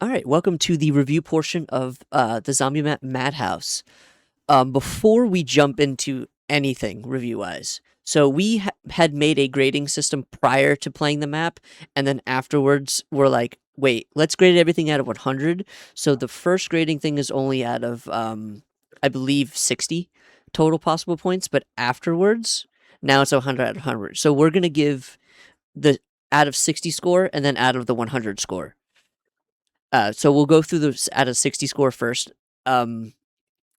All right, welcome to the review portion of the zombie map Madhouse. Before we jump into anything review-wise, so we had made a grading system prior to playing the map, and then afterwards we're like, wait, let's grade everything out of 100. So the first grading thing is only out of, I believe, 60 total possible points, but afterwards, now it's 100 out of 100. So we're going to give the out of 60 score and then out of the 100 score. So we'll go through the out of 60 score first. And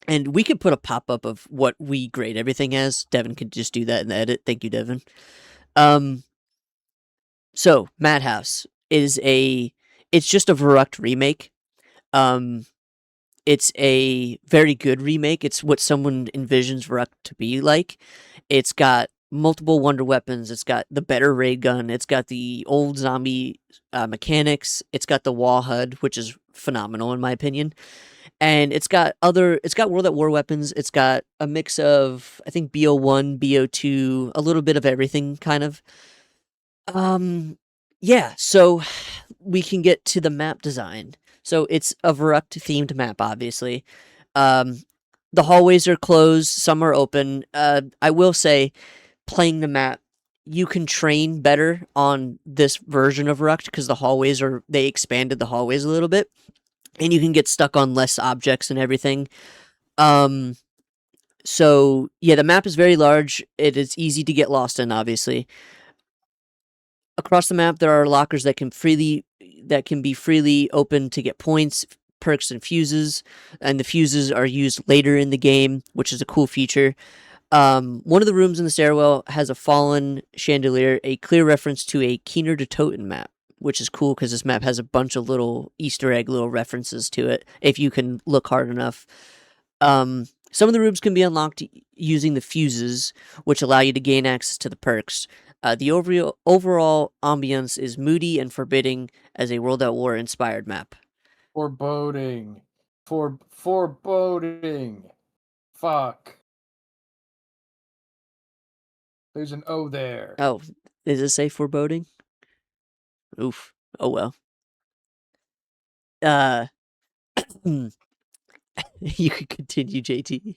we could put a pop up of what we grade everything as. Devin could just do that in the edit. Thank you, Devin. So Madhouse is it's just a Verruct remake. It's a very good remake. It's what someone envisions Verruct to be like. It's got multiple wonder weapons. It's got the better ray gun. It's got the old zombie mechanics. It's got the wall HUD, which is phenomenal in my opinion. And it's got World at War weapons. It's got a mix of, I think, BO1, BO2, a little bit of everything, kind of. Yeah, so we can get to the map design. So it's a Verruct themed map, obviously. The hallways are closed, some are open. I will say, playing the map, you can train better on this version of Verruct because they expanded the hallways a little bit, and you can get stuck on less objects and everything. So yeah, the map is very large. It is easy to get lost in, obviously. Across the map, there are lockers that can be freely opened to get points, perks, and fuses, and the fuses are used later in the game, which is a cool feature. One of the rooms in the stairwell has a fallen chandelier, a clear reference to a Keener to Toten map, which is cool because this map has a bunch of little Easter egg little references to it if you can look hard enough. Some of the rooms can be unlocked using the fuses, which allow you to gain access to the perks. The overall ambience is moody and forbidding as a World at War inspired map. Foreboding. Foreboding. Fuck. There's an O there. Oh, does it say foreboding? Oof. Oh well. You could continue, JT.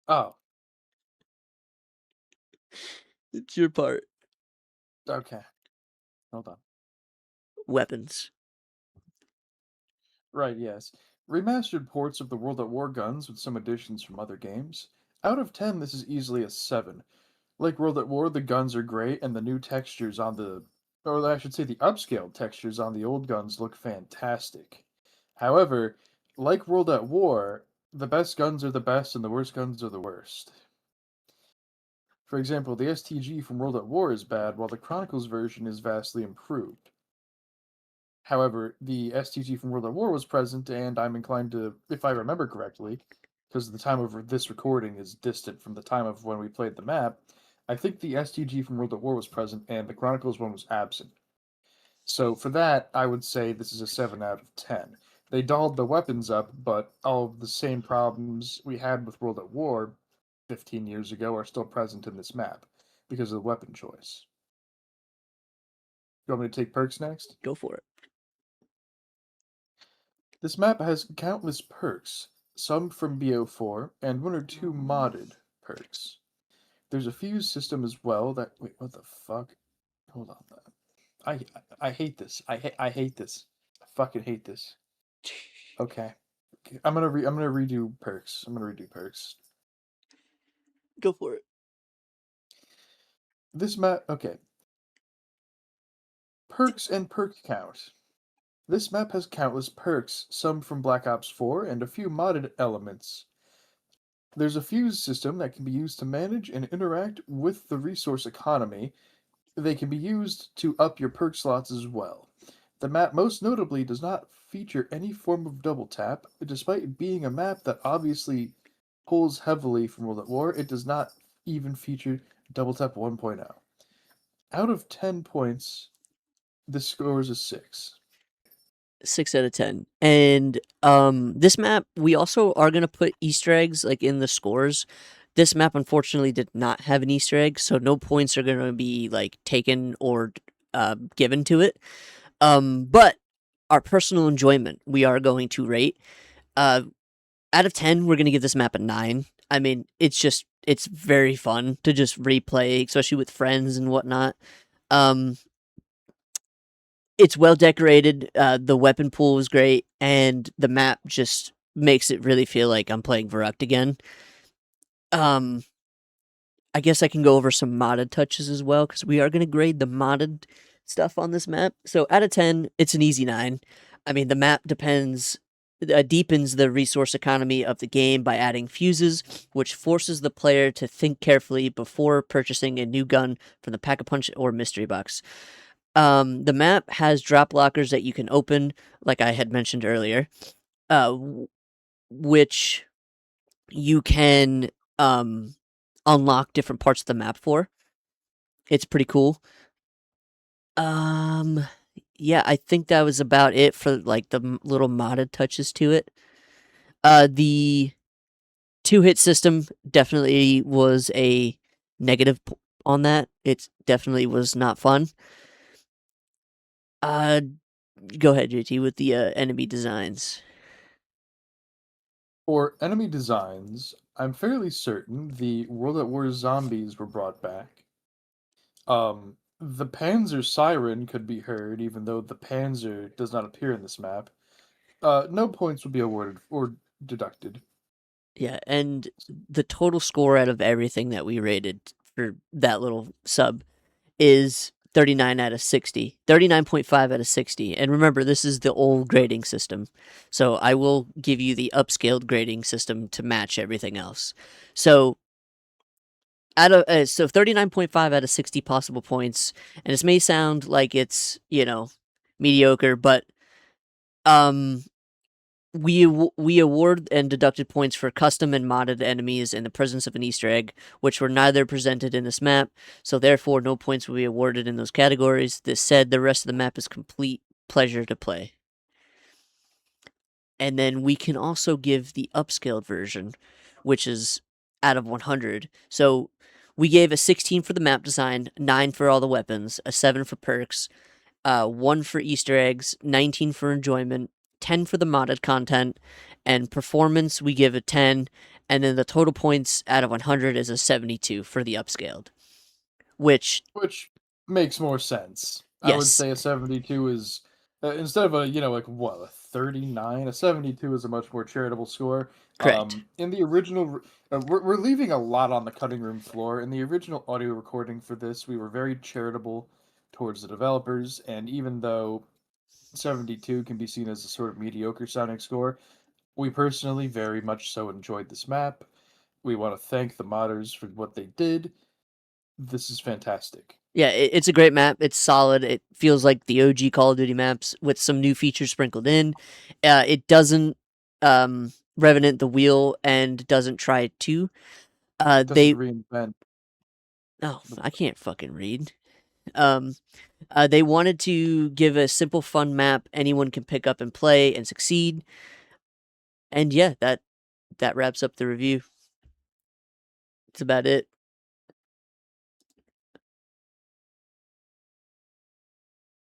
Oh, It's your part. okay. Hold on. Weapons. Right, yes. Remastered ports of the World at War guns with some additions from other games. Out of 10, this is easily a 7. Like World at War, the guns are great, and the new textures on or I should say the upscaled textures on the old guns look fantastic. However, like World at War, the best guns are the best and the worst guns are the worst. For example, the STG from World at War is bad, while the Chronicles version is vastly improved. However, the STG from World at War was present, and I'm inclined to, if I remember correctly, because the time of this recording is distant from the time of when we played the map, I think the STG from World at War was present, and the Chronicles one was absent. So for that, I would say this is a 7 out of 10. They dolled the weapons up, but all of the same problems we had with World at War 15 years ago are still present in this map because of the weapon choice. You want me to take perks next? Go for it. This map has countless perks, some from BO4 and one or two modded perks. There's a fuse system as well that wait, what the fuck? Hold on. I hate this. I hate this. I fucking hate this. Okay. I'm gonna redo perks. I'm gonna redo perks. Go for it. This map, okay. Perks and perk count. This map has countless perks, some from Black Ops 4 and a few modded elements. There's a fuse system that can be used to manage and interact with the resource economy. They can be used to up your perk slots as well. The map most notably does not feature any form of double tap, despite being a map that obviously pulls heavily from World at War. It does not even feature double tap 1.0. Out of 10 points, this score is a 6. 6 out of 10. And this map, we also are going to put Easter eggs like in the scores. This map unfortunately did not have an Easter egg, so no points are going to be like taken or given to it. But our personal enjoyment, we are going to rate. Uh, out of 10, we're gonna give this map a 9. I mean, it's very fun to just replay, especially with friends and whatnot. Um, it's well decorated. The weapon pool is great, and the map just makes it really feel like I'm playing Verruct again. Um, I guess I can go over some modded touches as well because we are going to grade the modded stuff on this map. So out of 10, it's an easy 9. I mean, the map deepens the resource economy of the game by adding fuses, which forces the player to think carefully before purchasing a new gun from the Pack-a-Punch or mystery box. The map has drop lockers that you can open, like I had mentioned earlier, which you can um, unlock different parts of the map for. It's pretty cool. Um, yeah, I think that was about it for like the little modded touches to it. The two-hit system definitely was a negative on that. It definitely was not fun. Uh, go ahead, JT, with the enemy designs. For enemy designs, I'm fairly certain the World at War zombies were brought back. The Panzer siren could be heard, even though the Panzer does not appear in this map. No points would be awarded or deducted. Yeah, and the total score out of everything that we rated for that little sub is 39 out of 60. 39.5 out of 60. And remember, this is the old grading system. So I will give you the upscaled grading system to match everything else. So out of 39.5 out of 60 possible points, and this may sound like it's, mediocre, but um we award and deducted points for custom and modded enemies in the presence of an Easter egg, which were neither presented in this map, so therefore no points will be awarded in those categories. This said, the rest of the map is complete pleasure to play. And then we can also give the upscaled version, which is out of 100. So we gave a 16 for the map design, 9 for all the weapons, a 7 for perks, 1 for Easter eggs, 19 for enjoyment, 10 for the modded content, and performance we give a 10, and then the total points out of 100 is a 72 for the upscaled. Which, Which makes more sense. I would yes, say a 72 is instead of like what, a 39, a 72 is a much more charitable score. correct. In the original, we're leaving a lot on the cutting room floor. In the original audio recording for this, we were very charitable towards the developers, and even though 72 can be seen as a sort of mediocre sounding score, we personally very much so enjoyed this map. We want to thank the modders for what they did. This is fantastic. Yeah, it's a great map. It's solid. It feels like the OG Call of Duty maps with some new features sprinkled in. It doesn't revenant the wheel and doesn't try to. Doesn't They reinvent Oh, the I can't fucking read. Um, they wanted to give a simple, fun map anyone can pick up and play and succeed. And yeah, that wraps up the review. That's about it.